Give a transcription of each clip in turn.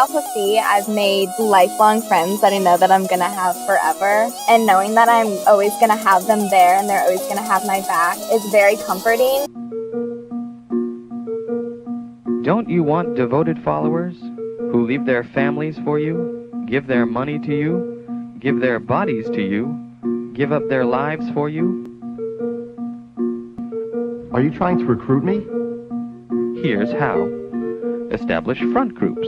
Alpha Phi, I've made lifelong friends that I know that I'm going to have forever. And knowing that I'm always going to have them there and they're always going to have my back is very comforting. Don't you want devoted followers who leave their families for you, give their money to you, give their bodies to you, give up their lives for you? Are you trying to recruit me? Here's how. Establish front groups.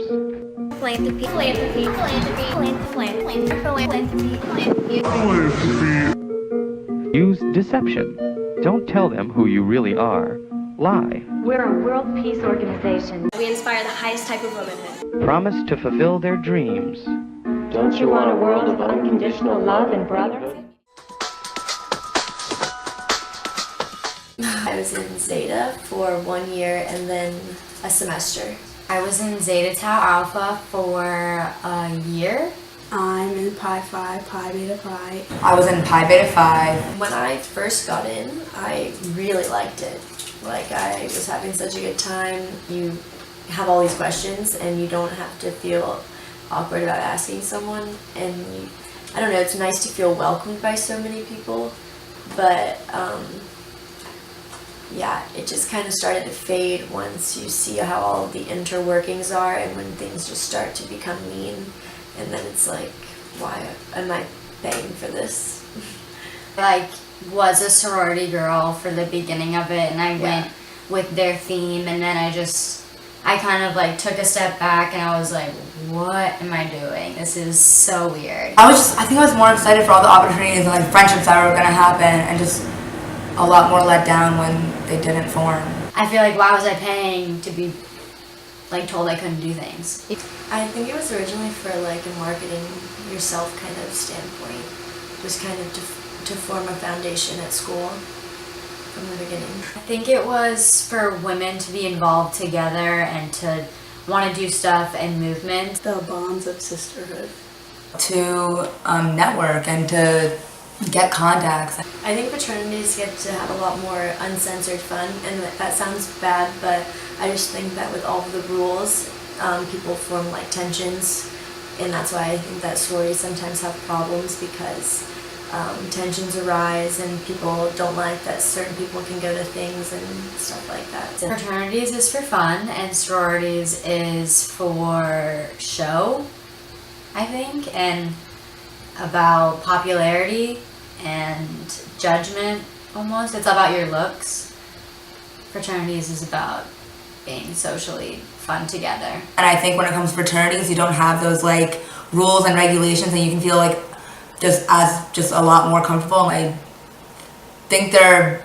Use deception. Don't tell them who you really are. Lie. We're a world peace organization. We inspire the highest type of womanhood. Promise to fulfill their dreams. Don't you want a world of unconditional love and brotherhood? I was in Zeta for 1 year and then a semester. I was in Zeta Tau Alpha for a year. I'm in Pi Phi, Pi Beta Phi. I was in Pi Beta Phi. When I first got in, I really liked it. Like, I was having such a good time. You have all these questions and you don't have to feel awkward about asking someone. And I don't know, it's nice to feel welcomed by so many people. But yeah, it just kind of started to fade once you see how all the interworkings are and when things just start to become mean. And then it's like, why am I paying for this? Was a sorority girl for the beginning of it, and I went with their theme, and then I kind of took a step back and I was like, what am I doing? This is so weird. I think I was more excited for all the opportunities and friendships that were going to happen, and just a lot more let down when they didn't form. I feel like, why was I paying to be told I couldn't do things? I think it was originally for a marketing yourself kind of standpoint, just kind of to form a foundation at school from the beginning. I think it was for women to be involved together and to want to do stuff and movement. The bonds of sisterhood. To network and to get contacts. I think fraternities get to have a lot more uncensored fun, and that sounds bad, but I just think that with all of the rules, people form tensions, and that's why I think that sororities sometimes have problems, because tensions arise and people don't like that certain people can go to things and stuff like that. Fraternities is for fun and sororities is for show, I think, and about popularity and judgment almost. It's about your looks. Fraternities is about being socially fun together. And I think when it comes to fraternities, you don't have those rules and regulations, and you can feel just a lot more comfortable. I think there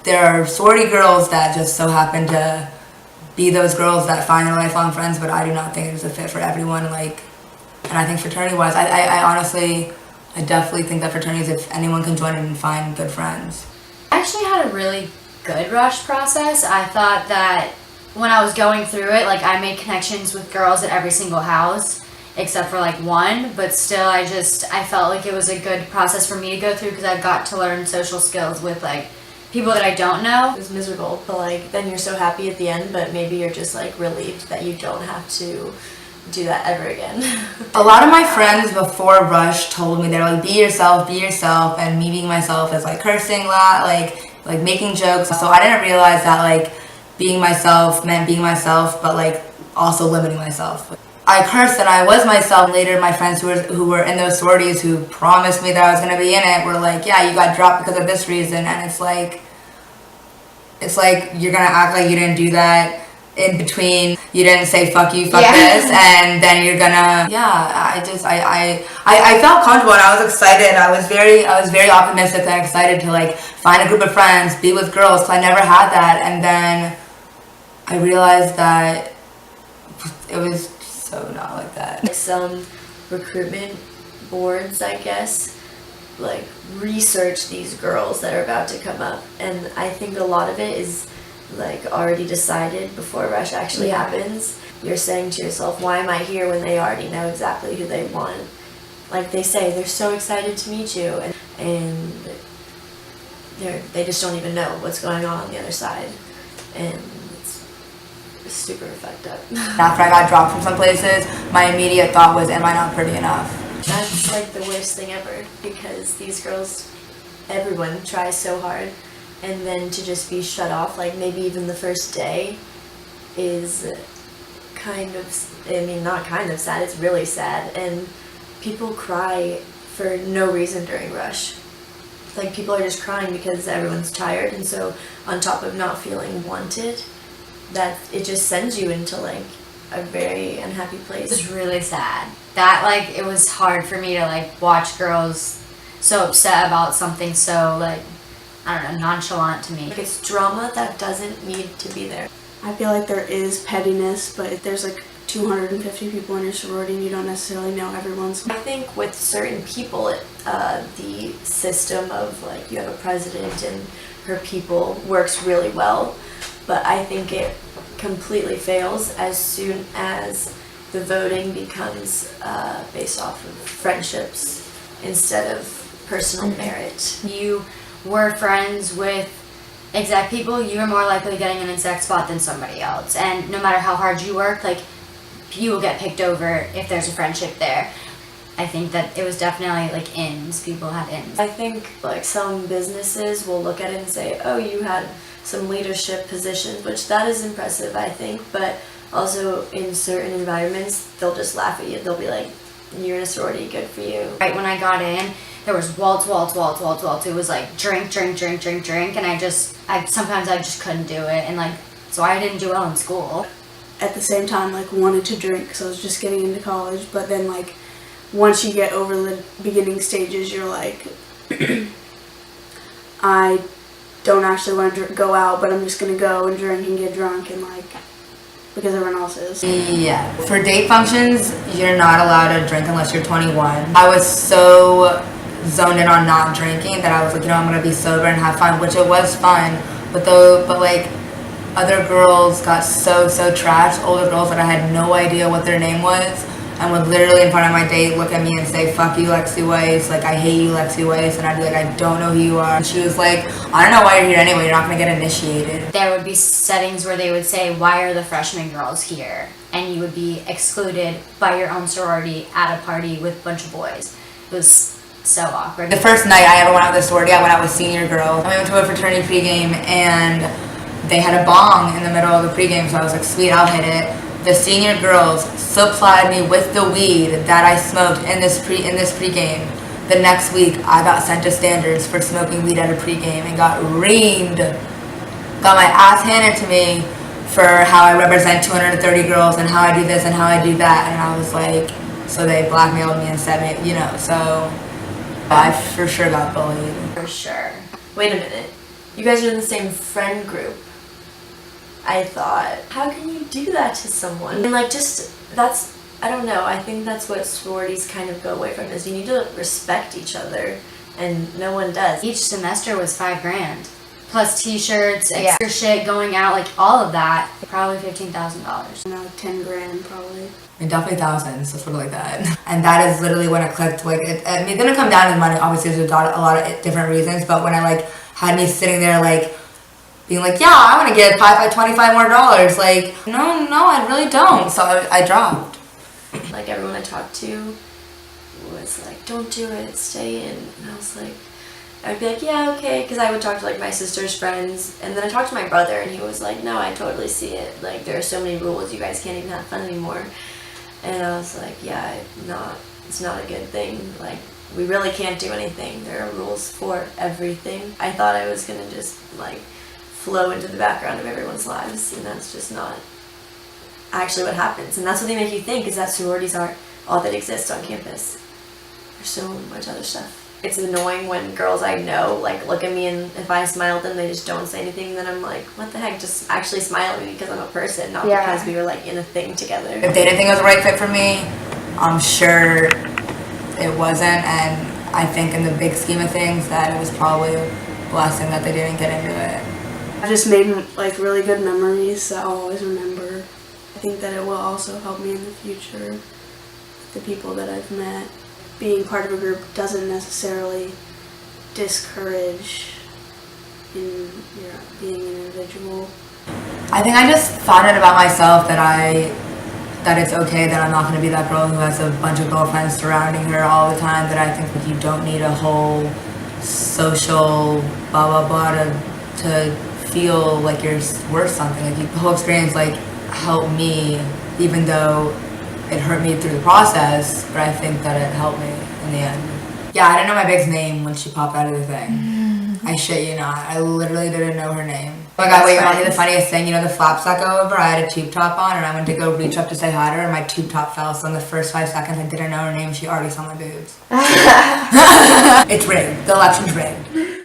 are sorority girls that just so happen to be those girls that find their lifelong friends, but I do not think it is a fit for everyone. And I think fraternity-wise, I definitely think that fraternities, if anyone can join it and find good friends. I actually had a really good rush process. I thought that when I was going through it, I made connections with girls at every single house, except for one, but still I felt like it was a good process for me to go through, because I got to learn social skills with people that I don't know. It was miserable, but then you're so happy at the end, but maybe you're just relieved that you don't have to do that ever again. A lot of my friends before Rush told me, they're be yourself, and me being myself is cursing a lot, making jokes. So I didn't realize that being myself meant being myself, but also limiting myself. I cursed and I was myself. Later, my friends who were in those sororities who promised me that I was going to be in it were yeah, you got dropped because of this reason. And it's you're going to act like you didn't do that in between. You didn't say fuck you, fuck this, and then you're gonna, I felt comfortable and I was excited. I was very optimistic and excited to find a group of friends, be with girls, because I never had that. And then I realized that it was so not like that. Some recruitment boards, I guess, research these girls that are about to come up, and I think a lot of it is already decided before Rush actually happens. You're saying to yourself, why am I here, when they already know exactly who they want? They say, they're so excited to meet you, and they just don't even know what's going on the other side. And super fucked up. After I got dropped from some places, my immediate thought was, am I not pretty enough? That's like the worst thing ever, because these girls, everyone tries so hard, and then to just be shut off, like maybe even the first day, is kind of, I mean, not kind of sad, it's really sad, and people cry for no reason during rush. Like, people are just crying because everyone's tired, and so on top of not feeling wanted, that it just sends you into like a very unhappy place. It was really sad. That, like, it was hard for me to, like, watch girls so upset about something so, like, I don't know, nonchalant to me. Like, it's drama that doesn't need to be there. I feel like there is pettiness, but if there's like 250 people in your sorority and you don't necessarily know everyone's. I think with certain people, the system of, like, you have a president and her people works really well, but I think it completely fails as soon as the voting becomes based off of friendships instead of personal merit. You were friends with exec people, you were more likely getting an exec spot than somebody else. And no matter how hard you work, like, you will get picked over if there's a friendship there. I think that it was definitely like ins. People had ins. I think like some businesses will look at it and say, oh, you had some leadership positions, which that is impressive, I think, but also in certain environments, they'll just laugh at you. They'll be like, you're in a sorority, good for you. Right when I got in, there was waltz. It was like drink, and I sometimes I just couldn't do it, and like, so I didn't do well in school. At the same time, like, wanted to drink because I was just getting into college, but then like once you get over the beginning stages, you're like, I don't actually want to go out, but I'm just gonna go and drink and get drunk, and like, because everyone else is. Yeah. For date functions, you're not allowed to drink unless you're 21. I was so zoned in on not drinking that I was like, you know, I'm gonna be sober and have fun, which it was fun, but like, other girls got so trashed, older girls that I had no idea what their name was, and would literally in front of my date look at me and say, fuck you, Lexi Weiss, like, I hate you, Lexi Weiss, and I'd be like, I don't know who you are. And she was like, I don't know why you're here anyway, you're not gonna get initiated. There would be settings where they would say, why are the freshman girls here? And you would be excluded by your own sorority at a party with a bunch of boys. It was so awkward. The first night I ever went out with a sorority, I went out with senior girls. And we went to a fraternity pregame, and they had a bong in the middle of the pregame, so I was like, sweet, I'll hit it. The senior girls supplied me with the weed that I smoked in this pregame. The next week, I got sent to standards for smoking weed at a pregame and got reamed. Got my ass handed to me for how I represent 230 girls and how I do this and how I do that. And I was like, so they blackmailed me and said me, you know, so I for sure got bullied. For sure. Wait a minute. You guys are in the same friend group. I thought, how can you do that to someone? And like, just, that's, I don't know, I think that's what sororities kind of go away from, is you need to respect each other, and no one does. Each semester was $5,000. Plus t-shirts, extra shit, going out, like all of that. Probably $15,000. No, 10 grand probably. I mean, definitely thousands, so sort of like that. And that is literally when it clicked. Like, I mean, it didn't come down to money. Obviously, there's a lot of different reasons. But when I like had me sitting there, like being like, yeah, I want to get $25 more. Like, no, I really don't. So I dropped. Like, everyone I talked to was like, don't do it, stay in. And I was like, I'd be like, yeah, okay, because I would talk to like my sister's friends, and then I talked to my brother, and he was like, no, I totally see it. Like, there are so many rules, you guys can't even have fun anymore. And I was like, yeah, it's not a good thing. Like, we really can't do anything. There are rules for everything. I thought I was gonna just like flow into the background of everyone's lives, and that's just not actually what happens. And that's what they make you think, is that sororities are all that exists on campus. There's so much other stuff. It's annoying when girls I know like look at me, and if I smile at them, they just don't say anything. Then I'm like, what the heck? Just actually smile at me because I'm a person, not because we were like in a thing together. If they didn't think it was the right fit for me, I'm sure it wasn't. And I think in the big scheme of things that it was probably a blessing that they didn't get into it. I just made like really good memories that I'll always remember. I think that it will also help me in the future. The people that I've met. Being part of a group doesn't necessarily discourage in being an individual. I think I just found out about myself that it's okay that I'm not going to be that girl who has a bunch of girlfriends surrounding her all the time, that I think that you don't need a whole social blah blah blah to feel like you're worth something. Like the whole experience like helped me, even though it hurt me through the process, but I think that it helped me in the end. Yeah, I didn't know my big's name when she popped out of the thing. I shit you not. I literally didn't know her name. Oh my god, wait, you want to hear the funniest thing? You know the flaps that go over? I had a tube top on and I went to go reach up to say hi to her and my tube top fell. So in the first 5 seconds I didn't know her name. She already saw my boobs. It's rigged. The election's rigged.